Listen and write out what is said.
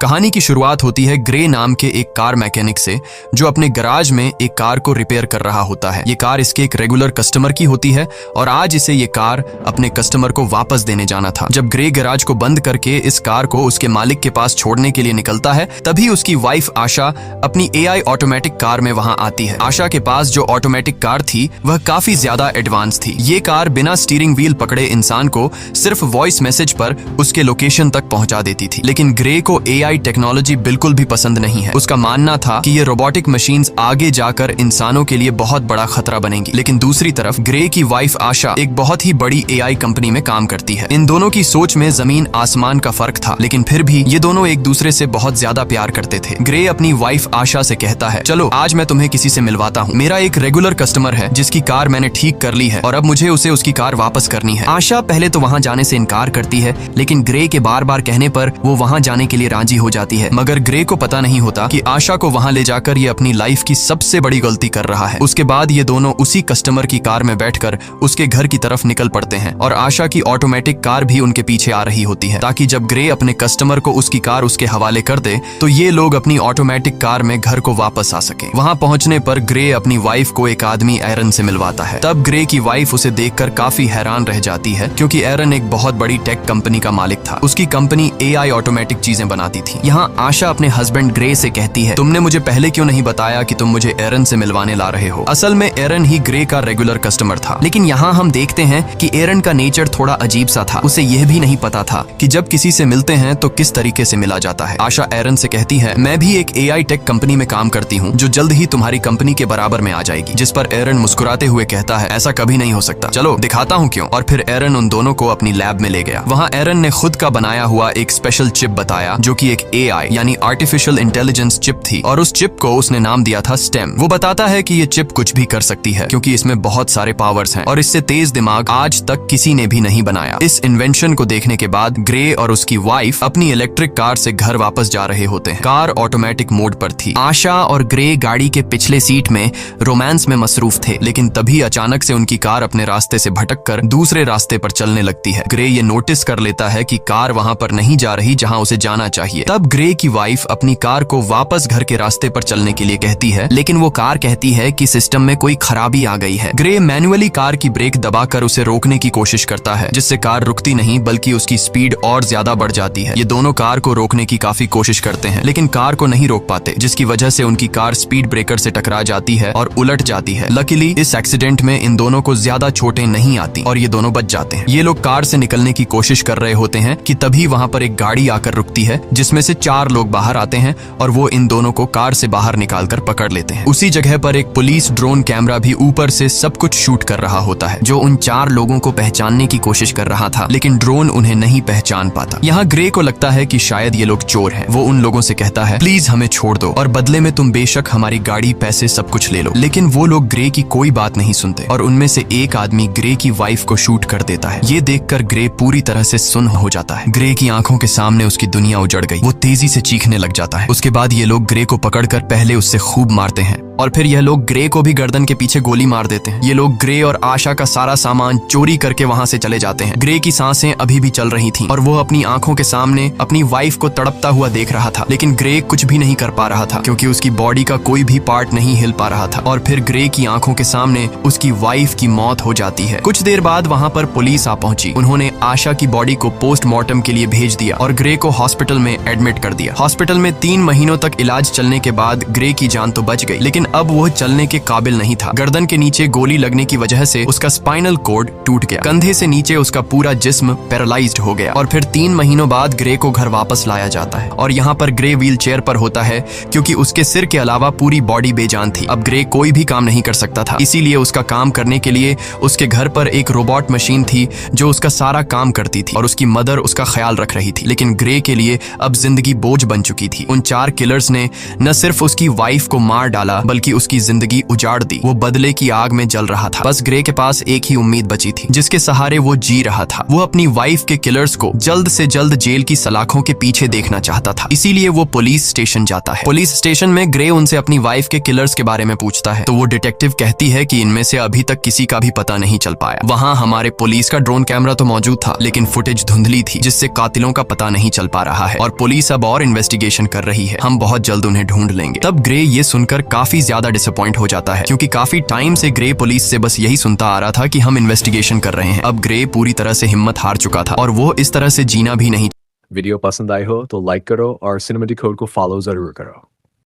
कहानी की शुरुआत होती है ग्रे नाम के एक कार मैकेनिक से, जो अपने गराज में एक कार को रिपेयर कर रहा होता है। ये कार इसके एक रेगुलर कस्टमर की होती है और आज इसे ये कार अपने कस्टमर को वापस देने जाना था। जब ग्रे गराज को बंद करके इस कार को उसके मालिक के पास छोड़ने के लिए निकलता है, तभी उसकी वाइफ आशा अपनी AI ऑटोमेटिक कार में वहां आती है। आशा के पास जो ऑटोमेटिक कार थी वह काफी ज्यादा एडवांस थी। ये कार बिना स्टीयरिंग व्हील पकड़े इंसान को सिर्फ वॉइस मैसेज पर उसके लोकेशन तक पहुंचा देती थी। लेकिन ग्रे को AI टेक्नोलॉजी बिल्कुल भी पसंद नहीं है। उसका मानना था कि ये रोबोटिक मशीन्स आगे जाकर इंसानों के लिए बहुत बड़ा खतरा बनेंगी। लेकिन दूसरी तरफ ग्रे की वाइफ आशा एक बहुत ही बड़ी AI कंपनी में काम करती है। इन दोनों की सोच में जमीन आसमान का फर्क था, लेकिन फिर भी ये दोनों एक दूसरे से बहुत ज्यादा प्यार करते थे। ग्रे अपनी वाइफ आशा से कहता है, चलो आज मैं तुम्हें किसी से मिलवाता हूँ। मेरा एक रेगुलर कस्टमर है जिसकी कार मैंने ठीक कर ली है और अब मुझे उसे उसकी कार वापस करनी है। आशा पहले तो वहाँ जाने से इनकार करती है, लेकिन ग्रे के बार बार कहने पर वो वहाँ जाने के लिए राजी हो जाती है। मगर ग्रे को पता नहीं होता कि आशा को वहाँ ले जाकर ये अपनी लाइफ की सबसे बड़ी गलती कर रहा है। उसके बाद ये दोनों उसी कस्टमर की कार में बैठकर उसके घर की तरफ निकल पड़ते हैं और आशा की ऑटोमेटिक कार भी उनके पीछे आ रही होती है, ताकि जब ग्रे अपने कस्टमर को उसकी कार उसके हवाले कर दे तो ये लोग अपनी ऑटोमेटिक कार में घर को वापस आ सके। वहाँ पहुँचने पर ग्रे अपनी वाइफ को एक आदमी एरन से मिलवाता है। तब ग्रे की वाइफ उसे देखकर काफी हैरान रह जाती है, क्योंकि एरन एक बहुत बड़ी टेक कंपनी का मालिक था। उसकी कंपनी AI ऑटोमेटिक चीजें बनाती थी। यहाँ आशा अपने हस्बैंड ग्रे से कहती है, तुमने मुझे पहले क्यों नहीं बताया कि तुम मुझे एरन से मिलवाने ला रहे हो। असल में एरन ही ग्रे का रेगुलर कस्टमर था। लेकिन यहाँ हम देखते हैं कि एरन का नेचर थोड़ा अजीब सा था। उसे यह भी नहीं पता था कि जब किसी से मिलते हैं तो किस तरीके से मिला जाता है। आशा एरन से कहती है, मैं भी एक AI टेक कंपनी में काम करती हूँ जो जल्द ही तुम्हारी कंपनी के बराबर में आ जाएगी। जिस पर एरन मुस्कुराते हुए कहता है, ऐसा कभी नहीं हो सकता, चलो दिखाता हूँ क्यों। और फिर एरन उन दोनों को अपनी लैब में ले गया। वहाँ एरन ने खुद का बनाया हुआ एक स्पेशल चिप बताया, जो कि एक AI यानी आर्टिफिशियल इंटेलिजेंस चिप थी, और उस चिप को उसने नाम दिया था स्टेम। वो बताता है कि ये चिप कुछ भी कर सकती है, क्योंकि इसमें बहुत सारे पावर्स हैं और इससे तेज दिमाग आज तक किसी ने भी नहीं बनाया। इस इन्वेंशन को देखने के बाद ग्रे और उसकी वाइफ अपनी इलेक्ट्रिक कार से घर वापस जा रहे होते हैं। कार ऑटोमेटिक मोड पर थी। आशा और ग्रे गाड़ी के पिछले सीट में रोमांस में मसरूफ थे, लेकिन तभी अचानक से उनकी कार अपने रास्ते से भटककर दूसरे रास्ते पर चलने लगती है। ग्रे ये नोटिस कर लेता है कि कार वहां पर नहीं जा रही जहां उसे जाना चाहिए। तब ग्रे की वाइफ अपनी कार को वापस घर के रास्ते पर चलने के लिए कहती है, लेकिन वो कार कहती है कि सिस्टम में कोई खराबी आ गई है। ग्रे मैन्युअली कार की ब्रेक दबाकर उसे रोकने की कोशिश करता है, जिससे कार रुकती नहीं बल्कि उसकी स्पीड और ज्यादा बढ़ जाती है। ये दोनों कार को रोकने की काफी कोशिश करते हैं, लेकिन कार को नहीं रोक पाते, जिसकी वजह से उनकी कार स्पीड ब्रेकर से टकरा जाती है और उलट जाती है। लकीली इस एक्सीडेंट में इन दोनों को ज्यादा चोटें नहीं आती और ये दोनों बच जाते हैं। ये लोग कार से निकलने की कोशिश कर रहे होते हैं कि तभी वहां पर एक गाड़ी आकर रुकती है, जिसमें से 4 लोग बाहर आते हैं और वो इन दोनों को कार से बाहर निकालकर पकड़ लेते हैं। उसी जगह पर एक पुलिस ड्रोन कैमरा भी ऊपर से सब कुछ शूट कर रहा होता है, जो उन 4 लोगों को पहचानने की कोशिश कर रहा था, लेकिन ड्रोन उन्हें नहीं पहचान पाता। यहाँ ग्रे को लगता है कि शायद ये लोग चोर हैं। वो उन लोगों से कहता है, प्लीज हमें छोड़ दो और बदले में तुम बेशक हमारी गाड़ी, पैसे सब कुछ ले लो। लेकिन वो लोग ग्रे की कोई बात नहीं सुनते और उनमें से एक आदमी ग्रे की वाइफ को शूट कर देता है। ये देखकर ग्रे पूरी तरह से सुन्न हो जाता है। ग्रे की आंखों के सामने उसकी दुनिया उजड़ गई। वो तेजी से चीखने लग जाता है। उसके बाद ये लोग ग्रे को पकड़कर पहले उससे खूब मारते हैं और फिर यह लोग ग्रे को भी गर्दन के पीछे गोली मार देते हैं। ये लोग ग्रे और आशा का सारा सामान चोरी करके वहां से चले जाते हैं। ग्रे की सांसें अभी भी चल रही थीं और वो अपनी आंखों के सामने अपनी वाइफ को तड़पता हुआ देख रहा था, लेकिन ग्रे कुछ भी नहीं कर पा रहा था, क्योंकि उसकी बॉडी का कोई भी पार्ट नहीं हिल पा रहा था। और फिर ग्रे की आंखों के सामने उसकी वाइफ की मौत हो जाती है। कुछ देर बाद वहां पर पुलिस आ पहुंची। उन्होंने आशा की बॉडी को पोस्टमार्टम के लिए भेज दिया और ग्रे को हॉस्पिटल में एडमिट कर दिया। हॉस्पिटल में 3 महीनों तक इलाज चलने के बाद ग्रे की जान तो बच गई, लेकिन अब वो चलने के काबिल नहीं था। गर्दन के नीचे गोली लगने की वजह से उसका स्पाइनल कॉर्ड टूट गया। कंधे से नीचे उसका पूरा जिस्म पैरालाइज्ड हो गया और फिर 3 महीनों बाद ग्रे को घर वापस लाया जाता है और यहाँ पर ग्रे व्हील चेयर पर होता है, क्योंकि उसके सिर के अलावा पूरी बॉडी बेजान थी। अब ग्रे कोई भी काम नहीं कर सकता था, इसीलिए उसका काम करने के लिए उसके घर पर एक रोबोट मशीन थी जो उसका सारा काम करती थी और उसकी मदर उसका ख्याल रख रही थी। लेकिन ग्रे के लिए अब जिंदगी बोझ बन चुकी थी। उन 4 किलर्स ने न सिर्फ उसकी वाइफ को मार डाला बल्कि उसकी जिंदगी उजाड़ दी। वो बदले की आग में जल रहा था। बस ग्रे के पास एक ही उम्मीद बची थी, जिसके सहारे वो जी रहा था। वो अपनी वाइफ के किलर्स को जल्द से जल्द जेल की सलाखों के पीछे देखना चाहता था। इसीलिए वो पुलिस स्टेशन जाता है। पुलिस स्टेशन में ग्रे उनसे अपनी वाइफ के किलर्स के बारे में पूछता है, तो वो डिटेक्टिव कहती है कि इनमें से अभी तक किसी का भी पता नहीं चल पाया। वहाँ हमारे पुलिस का ड्रोन कैमरा तो मौजूद था, लेकिन फुटेज धुंधली थी, जिससे कातिलों का पता नहीं चल पा रहा है। और पुलिस पुलिस अब और इन्वेस्टिगेशन कर रही है, हम बहुत जल्द उन्हें ढूंढ लेंगे। तब ग्रे ये सुनकर काफी ज्यादा डिसअपॉइंट हो जाता है, क्योंकि काफी टाइम से ग्रे पुलिस से बस यही सुनता आ रहा था कि हम इन्वेस्टिगेशन कर रहे हैं। अब ग्रे पूरी तरह से हिम्मत हार चुका था और वो इस तरह से जीना भी नहीं। वीडियो पसंद आई हो तो लाइक करो और सिनेमा डिकोड को फॉलो जरूर करो।